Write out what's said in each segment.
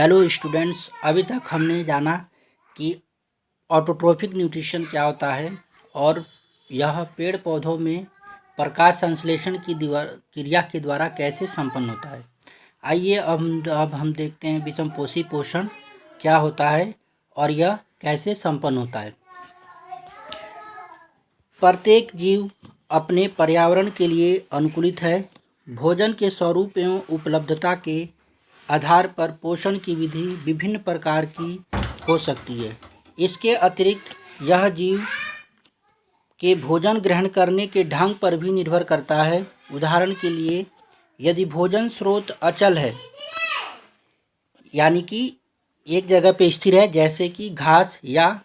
Hello students, अभी तक हमने जाना कि ऑटोट्रोफिक न्यूट्रिशन क्या होता है और यह पेड़ पौधों में प्रकाश संश्लेषण की क्रिया के द्वारा कैसे संपन्न होता है। आइए अब हम देखते हैं विषमपोषी पोषण क्या होता है और यह कैसे संपन्न होता है। प्रत्येक जीव अपने पर्यावरण के लिए अनुकूलित है। भोजन के स्वरूप एवं उपलब्धता के आधार पर पोषण की विधि विभिन्न प्रकार की हो सकती है। इसके अतिरिक्त यह जीव के भोजन ग्रहण करने के ढंग पर भी निर्भर करता है। उदाहरण के लिए, यदि भोजन स्रोत अचल है यानी कि एक जगह पे स्थिर है जैसे कि घास या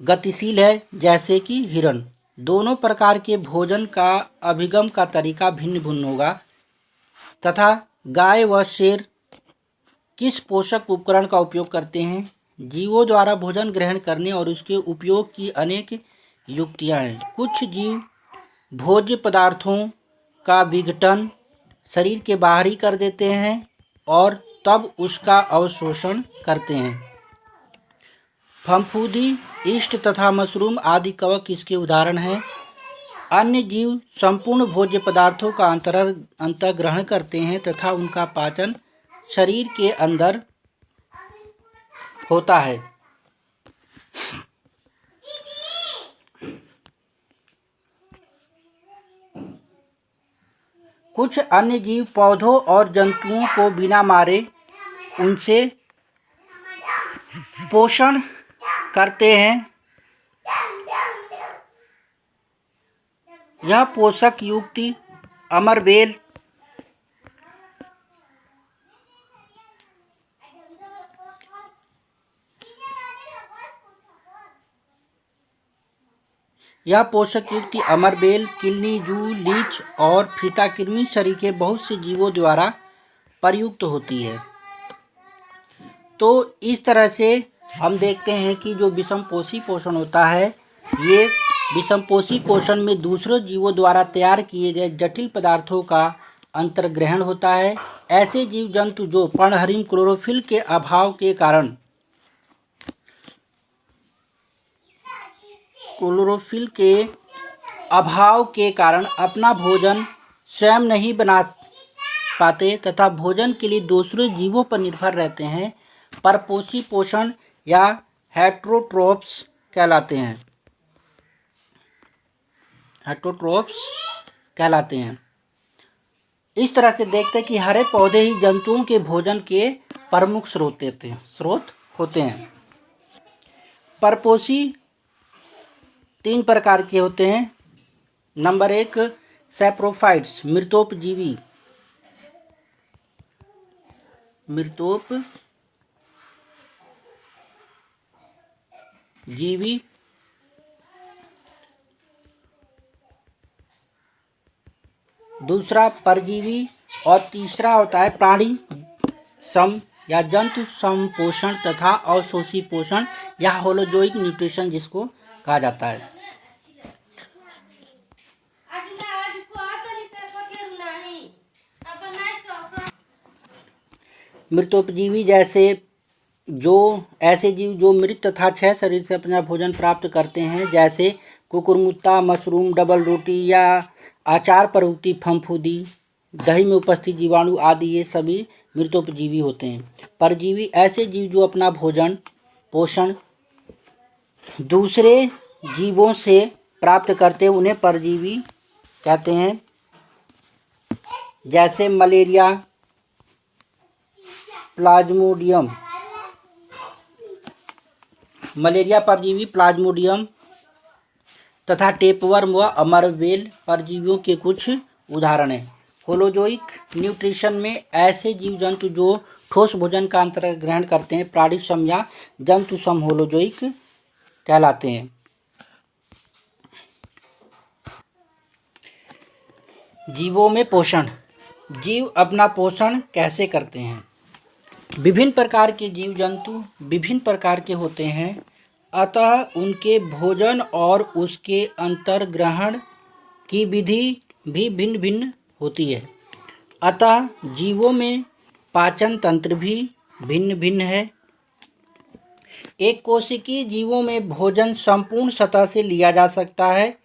गतिशील है जैसे कि हिरण, दोनों प्रकार के भोजन का अभिगम का तरीका भिन्न भिन्न होगा तथा गाय व शेर किस पोषक उपकरण का उपयोग करते हैं। जीवों द्वारा भोजन ग्रहण करने और उसके उपयोग की अनेक युक्तियां हैं। कुछ जीव भोज्य पदार्थों का विघटन शरीर के बाहर ही कर देते हैं और तब उसका अवशोषण करते हैं। फफूंदी, ईस्ट तथा मशरूम आदि कवक इसके उदाहरण हैं। अन्य जीव संपूर्ण भोज्य पदार्थों का अंतर्ग्रहण करते हैं तथा उनका पाचन शरीर के अंदर होता है। कुछ अन्य जीव पौधों और जंतुओं को बिना मारे उनसे पोषण करते हैं। यह पोषक युक्ति अमरबेल, किलनी, जू, लीच और फीताकृमि सरीखे बहुत से जीवों द्वारा प्रयुक्त होती है। तो इस तरह से हम देखते हैं कि जो विषमपोषी पोषण होता है, ये विषमपोषी पोषण में दूसरों जीवों द्वारा तैयार किए गए जटिल पदार्थों का अंतर्ग्रहण होता है। ऐसे जीव जंतु जो पर्णहरित क्लोरोफिल के अभाव के कारण अपना भोजन स्वयं नहीं बना पाते तथा भोजन के लिए दूसरे जीवों पर निर्भर रहते हैं, परपोषी पोषण या हेटरोट्रोफ्स कहलाते हैं। इस तरह से देखते हैं कि हरे पौधे ही जंतुओं के भोजन के प्रमुख स्रोत होते हैं। परपोषी 3 प्रकार के होते हैं। नंबर 1, सैप्रोफाइट्स, मृतोपजीवी। दूसरा परजीवी और तीसरा होता है प्राणी सम या जंतु सम पोषण तथा अवशोषी पोषण या होलोजोइक न्यूट्रिशन जिसको कहा जाता है। मृतोपजीवी ऐसे जीव जो मृत तथा क्षय शरीर से अपना भोजन प्राप्त करते हैं, जैसे कुकुरमुत्ता, मशरूम, डबल रोटी या आचार प्रवृत्ति फफूंदी, दही में उपस्थित जीवाणु आदि, ये सभी मृतोपजीवी होते हैं। परजीवी ऐसे जीव जो अपना भोजन पोषण दूसरे जीवों से प्राप्त करते हैं, उन्हें परजीवी कहते हैं। जैसे मलेरिया, परजीवी प्लाज्मोडियम तथा टेपवर्म व अमरबेल परजीवियों के कुछ उदाहरण हैं। होलोजोइक न्यूट्रिशन में ऐसे जीव जंतु जो ठोस भोजन का अंतर्ग्रहण करते हैं, प्राणी सम या जंतु सम होलोजोइक कहलाते हैं। जीवों में पोषण। जीव अपना पोषण कैसे करते हैं। विभिन्न प्रकार के जीव जंतु विभिन्न प्रकार के होते हैं, अतः उनके भोजन और उसके अंतर्ग्रहण की विधि भी भिन्न भिन्न होती है। अतः जीवों में पाचन तंत्र भी भिन्न भिन्न है। एक कोशिकीय जीवों में भोजन संपूर्ण सतह से लिया जा सकता है,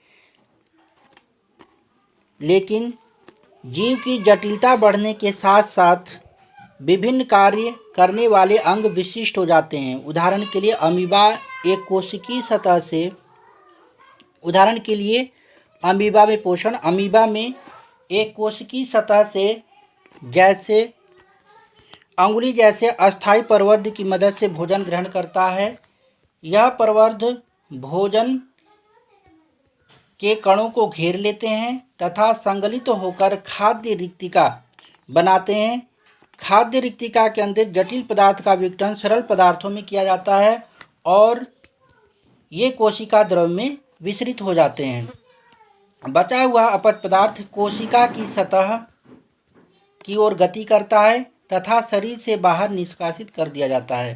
लेकिन जीव की जटिलता बढ़ने के साथ साथ विभिन्न कार्य करने वाले अंग विशिष्ट हो जाते हैं। उदाहरण के लिए अमीबा में पोषण, अमीबा में एक कोशिकीय सतह से जैसे अंगुली जैसे अस्थायी प्रवर्ध की मदद से भोजन ग्रहण करता है। यह प्रवर्ध भोजन के कणों को घेर लेते हैं तथा संगलित होकर खाद्य रिक्तिका बनाते हैं। खाद्य रिक्तिका के अंदर जटिल पदार्थ का विघटन सरल पदार्थों में किया जाता है और ये कोशिका द्रव में विसरित हो जाते हैं। बचा हुआ अपच पदार्थ कोशिका की सतह की ओर गति करता है तथा शरीर से बाहर निष्कासित कर दिया जाता है।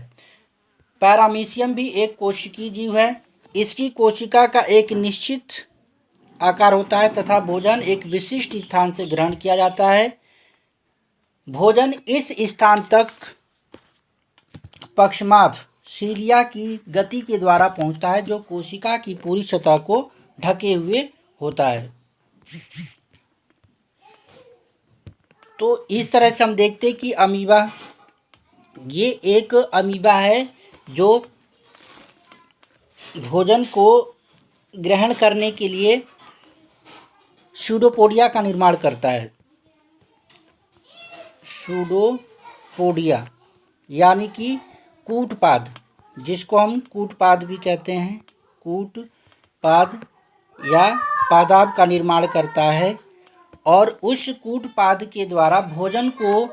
पैरामीशियम भी एक कोशिकीय जीव है। इसकी कोशिका का एक निश्चित आकार होता है तथा भोजन एक विशिष्ट स्थान से ग्रहण किया जाता है। भोजन इस स्थान तक पक्षमाभ सीलिया की गति के द्वारा पहुंचता है, जो कोशिका की पूरी सतह को ढके हुए होता है। तो इस तरह से हम देखते हैं कि अमीबा, ये एक अमीबा है जो भोजन को ग्रहण करने के लिए सूडोपोडिया का निर्माण करता है। सूडोपोडिया यानी कि कूटपाद, जिसको हम कूटपाद भी कहते हैं, कूटपाद या पादाब का निर्माण करता है और उस कूटपाद के द्वारा भोजन को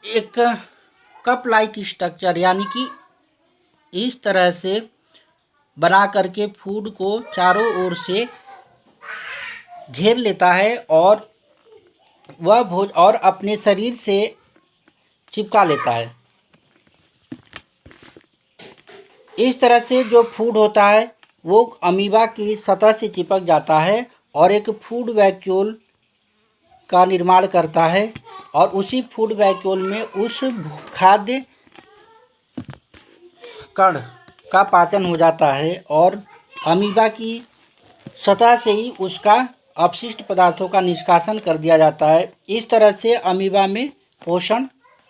एक कप लाइक स्ट्रक्चर यानी कि इस तरह से बना करके फूड को चारों ओर से घेर लेता है और वह और अपने शरीर से चिपका लेता है। इस तरह से जो फूड होता है वो अमीबा की सतह से चिपक जाता है और एक फूड वैक्यूल का निर्माण करता है और उसी फूड वैक्यूल में उस खाद्य कण का पाचन हो जाता है और अमीबा की सतह से ही उसका अपशिष्ट पदार्थों का निष्कासन कर दिया जाता है। इस तरह से अमीबा में पोषण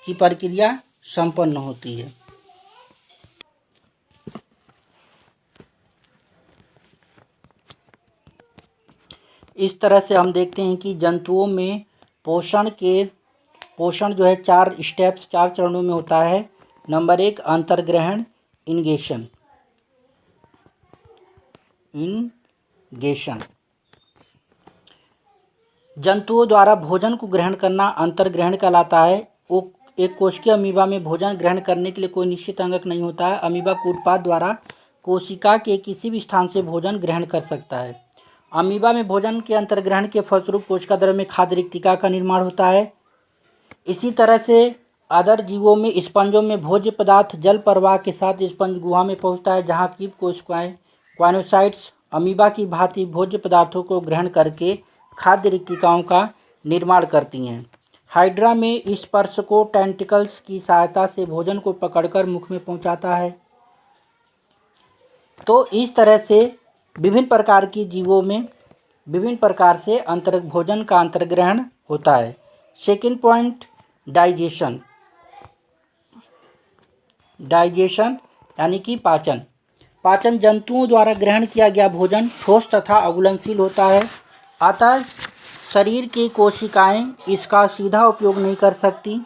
की प्रक्रिया संपन्न होती है। इस तरह से हम देखते हैं कि जंतुओं में पोषण जो है 4 स्टेप्स 4 चरणों में होता है। नंबर 1 अंतर्ग्रहण इंगेशन। जंतुओं द्वारा भोजन को ग्रहण करना अंतर्ग्रहण कहलाता है। वो एक कोशिकीय अमीबा में भोजन ग्रहण करने के लिए कोई निश्चित अंगक नहीं होता है। अमीबा कूटपाद द्वारा कोशिका के किसी भी स्थान से भोजन ग्रहण कर सकता है। अमीबा में भोजन के अंतर्ग्रहण के फलस्वरूप कोशिका द्रव में खाद्य रिक्तिका का निर्माण होता है। इसी तरह से अदर जीवों में स्पंजों में भोज्य पदार्थ जल प्रवाह के साथ स्पंज गुहा में पहुंचता है, जहां कीट कोशिकाएं क्वानोसाइट्स अमीबा की भांति भोज्य पदार्थों को ग्रहण करके खाद्य रिक्तिकाओं का निर्माण करती हैं। हाइड्रा में स्पर्शकों टेंटिकल्स की सहायता से भोजन को पकड़कर मुख में पहुंचाता है। तो इस तरह से विभिन्न प्रकार की जीवों में विभिन्न प्रकार से भोजन का अंतर्ग्रहण होता है। सेकेंड पॉइंट डाइजेशन यानी कि पाचन जंतुओं द्वारा ग्रहण किया गया भोजन ठोस तथा अघुलनशील होता है, अतः शरीर की कोशिकाएं इसका सीधा उपयोग नहीं कर सकती।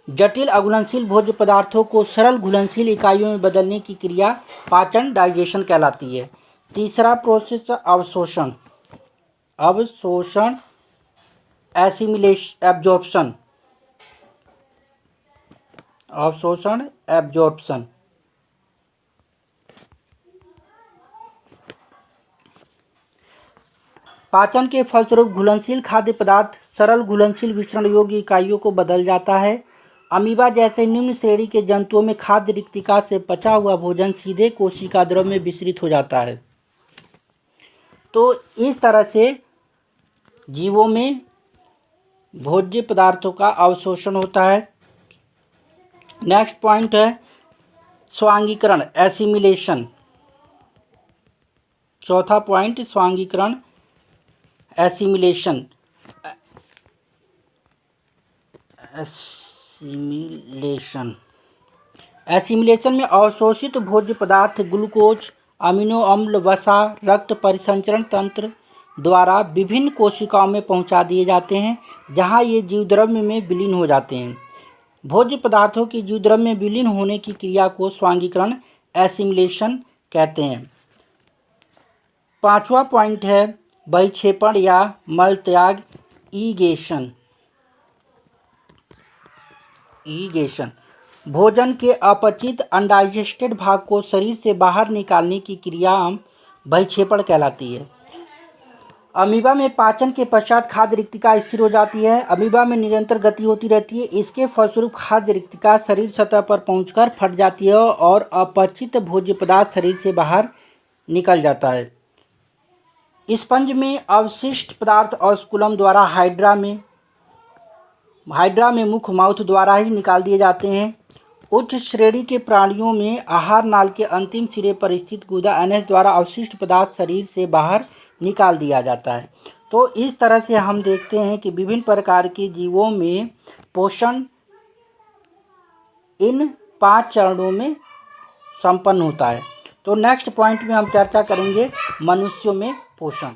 जटिल अघुलनशील भोज्य पदार्थों को सरल घुलनशील इकाइयों में बदलने की क्रिया पाचन डाइजेशन कहलाती है। तीसरा प्रोसेस अवशोषण एब्जॉर्प्शन। पाचन के फलस्वरूप घुलनशील खाद्य पदार्थ सरल घुलनशील विसरण योग्य इकाइयों को बदल जाता है। अमीबा जैसे निम्न श्रेणी के जंतुओं में खाद्य रिक्तिका से बचा हुआ भोजन सीधे कोशिका द्रव में विसरित हो जाता है। तो इस तरह से जीवों में भोज्य पदार्थों का अवशोषण होता है। नेक्स्ट पॉइंट है स्वांगीकरण, एसिमिलेशन। चौथा पॉइंट स्वांगीकरण, एसिमिलेशन। एसिमिलेशन में अवशोषित भोज्य पदार्थ ग्लूकोज, अमीनो अम्ल, वसा, रक्त परिसंचरण तंत्र द्वारा विभिन्न कोशिकाओं में पहुंचा दिए जाते हैं, जहां ये जीवद्रव्य में विलीन हो जाते हैं। भोज्य पदार्थों की जीवद्रव्य में विलीन होने की क्रिया को स्वांगीकरण, एसिमिलेशन कहते हैं। पांचवा पॉइंट है बहिक्षेपण या मलत्याग, ईगेशन। भोजन के अपचित अनडाइजेस्टेड भाग को शरीर से बाहर निकालने की क्रिया बहिक्षेपण कहलाती है। अमीबा में पाचन के पश्चात खाद्य रिक्तिका स्थिर हो जाती है। अमीबा में निरंतर गति होती रहती है। इसके फलस्वरूप खाद्य रिक्तिका शरीर सतह पर पहुंचकर फट जाती है और अपचित भोज्य पदार्थ शरीर से बाहर निकल जाता है। स्पंज में अवशिष्ट पदार्थ ऑस्कुलम द्वारा हाइड्रा में मुख माउथ द्वारा ही निकाल दिए जाते हैं। उच्च श्रेणी के प्राणियों में आहार नाल के अंतिम सिरे पर स्थित गुदा एनएस द्वारा अवशिष्ट पदार्थ शरीर से बाहर निकाल दिया जाता है। तो इस तरह से हम देखते हैं कि विभिन्न प्रकार के जीवों में पोषण इन 5 चरणों में संपन्न होता है। तो नेक्स्ट पॉइंट में हम चर्चा करेंगे मनुष्यों में पोषण।